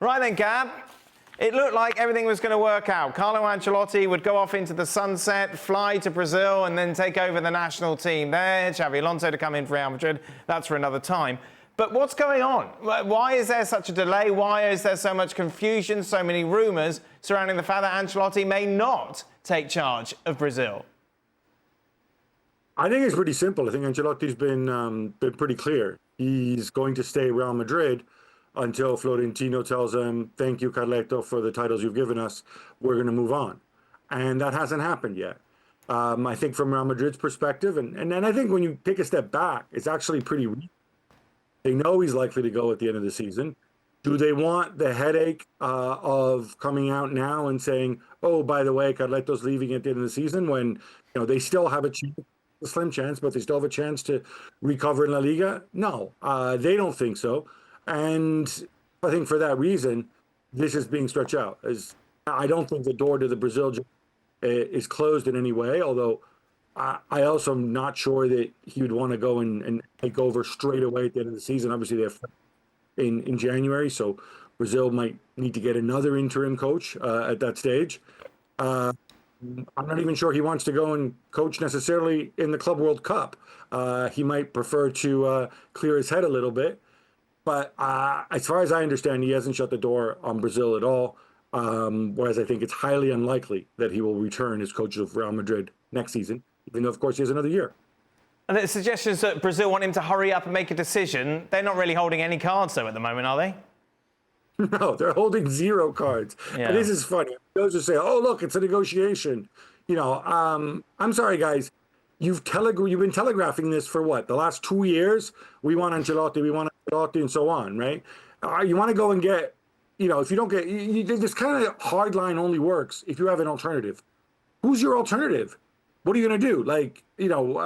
Right then, Gab. It looked like everything was going to work out. Carlo Ancelotti would go off into the sunset, fly to Brazil, and then take over the national team there. Xabi Alonso to come in for Real Madrid. That's for another time. But what's going on? Why is there such a delay? Why is there so much confusion, so many rumours surrounding the fact that Ancelotti may not take charge of Brazil? I think it's pretty simple. I think Ancelotti's been pretty clear. He's going to stay Real Madrid until Florentino tells him, thank you, Carleto, for the titles you've given us. We're going to move on. And that hasn't happened yet. I think from Real Madrid's perspective, and I think when you take a step back, it's actually pretty reasonable. They know he's likely to go at the end of the season. Do they want the headache of coming out now and saying, oh, by the way, Carleto's leaving at the end of the season, when they still have a slim chance, but they still have a chance to recover in La Liga? No, they don't think so. And I think for that reason, this is being stretched out. I don't think the door to the Brazil is closed in any way, although I also am not sure that he would want to go and take over straight away at the end of the season. Obviously, they have in January, so Brazil might need to get another interim coach at that stage. I'm not even sure he wants to go and coach necessarily in the Club World Cup. He might prefer to clear his head a little bit. But as far as I understand, he hasn't shut the door on Brazil at all, whereas I think it's highly unlikely that he will return as coach of Real Madrid next season, even though, of course, he has another year. And the suggestions that Brazil want him to hurry up and make a decision, they're not really holding any cards, though, at the moment, are they? No, they're holding 0 cards. Yeah. And this is funny. Those who say, oh, look, it's a negotiation. I'm sorry, guys. You've been telegraphing this for what? The last 2 years? We want Ancelotti, and so on, right? You want to go and get, if you don't get, this kind of hard line only works if you have an alternative. Who's your alternative? What are you going to do?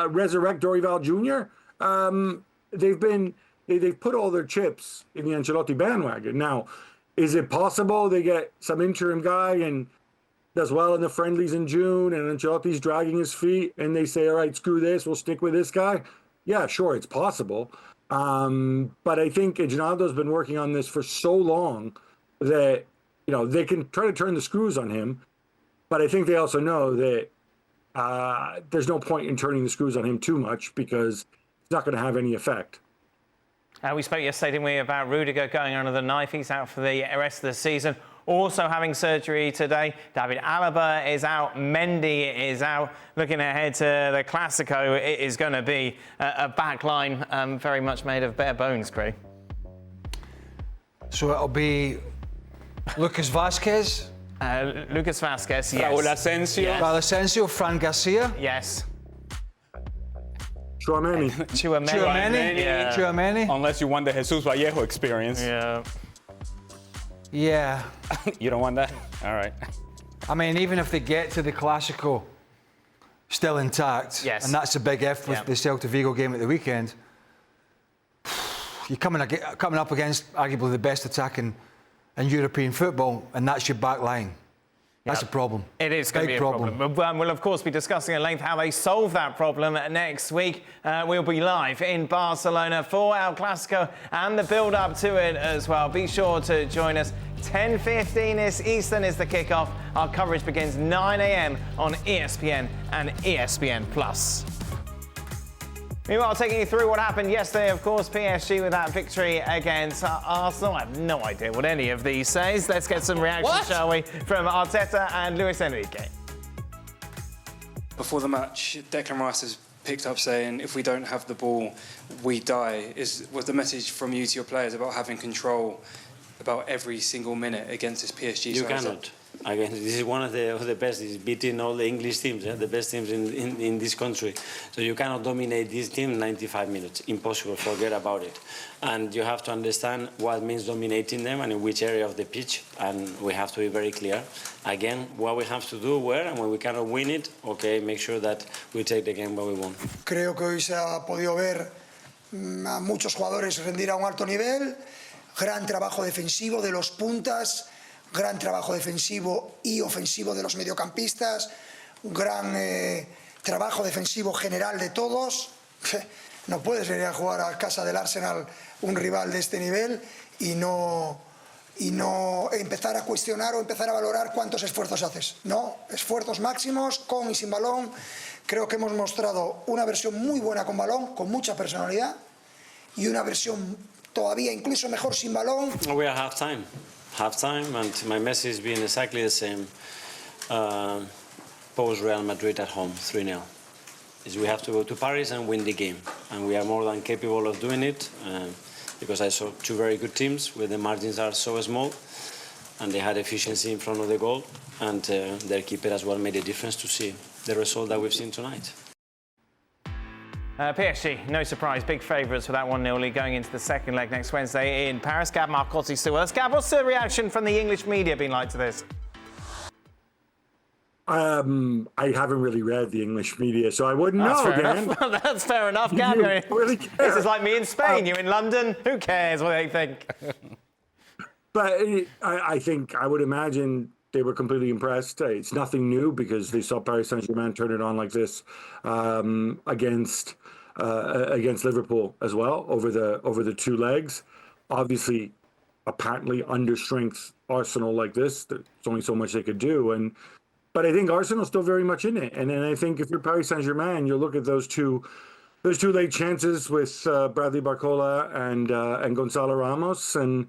Resurrect Dorival Jr.? They've put all their chips in the Ancelotti bandwagon. Now, is it possible they get some interim guy and does well in the friendlies in June, and Ancelotti's dragging his feet, and they say, all right, screw this, we'll stick with this guy? Yeah, sure, it's possible. But I think Ginaldo's been working on this for so long that, they can try to turn the screws on him. But I think they also know that there's no point in turning the screws on him too much, because it's not going to have any effect. We spoke yesterday, didn't we, about Rudiger going under the knife. He's out for the rest of the season. Also having surgery today. David Alaba is out. Mendy is out. Looking ahead to the Clásico, it is going to be a back line very much made of bare bones, Craig. So it'll be Lucas Vázquez. Lucas Vázquez, yes. Raúl Asensio. Yes. Raúl Asensio, Fran Garcia. Yes. Tchouaméni. Tchouaméni. Unless you want the Jesus Vallejo experience. Yeah. Yeah. You don't want that? All right. I mean, even if they get to the Clásico still intact, yes, and that's a big if with the Celta Vigo game at the weekend, you're coming up against arguably the best attack in European football, and that's your back line. That's a problem. It is going to be a problem. We'll, of course, be discussing at length how they solve that problem next week. We'll be live in Barcelona for El Clásico and the build-up to it as well. Be sure to join us. 10:15 Eastern is the kickoff. Our coverage begins 9 a.m. on ESPN and ESPN+. Meanwhile, taking you through what happened yesterday, of course, PSG with that victory against Arsenal. I have no idea what any of these says. Let's get some reaction, shall we, from Arteta and Luis Enrique. Before the match, Declan Rice has picked up saying, if we don't have the ball, we die. Was the message from you to your players about having control about every single minute against this PSG side? You cannot. Again, this is one of the best. It's beating all the English teams, the best teams in this country. So you cannot dominate this team 95 minutes. Impossible. Forget about it. And you have to understand what means dominating them and in which area of the pitch. And we have to be very clear. Again, what we have to do where, and when we cannot win it, okay, make sure that we take the game where we want. Creo que hoy se ha podido ver a muchos jugadores rendir a un alto nivel. Gran trabajo defensivo de los puntas. Gran trabajo defensivo y ofensivo de los mediocampistas, gran trabajo defensivo general de todos. No puedes venir a jugar a casa del Arsenal un rival de este nivel y no y no empezar a cuestionar o empezar a valorar cuántos esfuerzos haces. No, esfuerzos máximos, con y sin balón. Creo que hemos mostrado una versión muy buena con balón, con mucha personalidad, y una versión todavía incluso mejor sin balón. We are half-time, and my message has been exactly the same. Post Real Madrid at home, 3-0. Is we have to go to Paris and win the game, and we are more than capable of doing it. Because I saw two very good teams where the margins are so small, and they had efficiency in front of the goal, and their keeper as well made a difference to see the result that we've seen tonight. PSG, no surprise, big favourites for that 1-0 lead going into the second leg next Wednesday in Paris. Gab Marcotti still with us. Gab, what's the reaction from the English media been like to this? I haven't really read the English media, so I wouldn't That's know, fair Dan. enough. That's fair enough, Gab. You really care. This is like me in Spain. You're in London. Who cares what they think? But I think, I would imagine they were completely impressed. It's nothing new because they saw Paris Saint-Germain turn it on like this against Liverpool as well over the two legs. Obviously, apparently understrength Arsenal like this. There's only so much they could do, but I think Arsenal's still very much in it. And then I think if you're Paris Saint-Germain, you'll look at those two late chances with Bradley Barcola and Gonzalo Ramos, and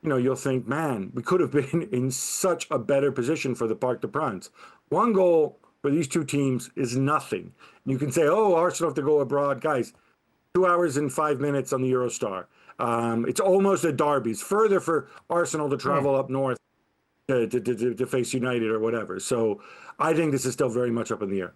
you'll think, man, we could have been in such a better position for the Parc des Princes. One goal for these two teams is nothing. You can say, oh, Arsenal have to go abroad. Guys, 2 hours and 5 minutes on the Eurostar. It's almost a derby. It's further for Arsenal to travel up north to face United or whatever. So I think this is still very much up in the air.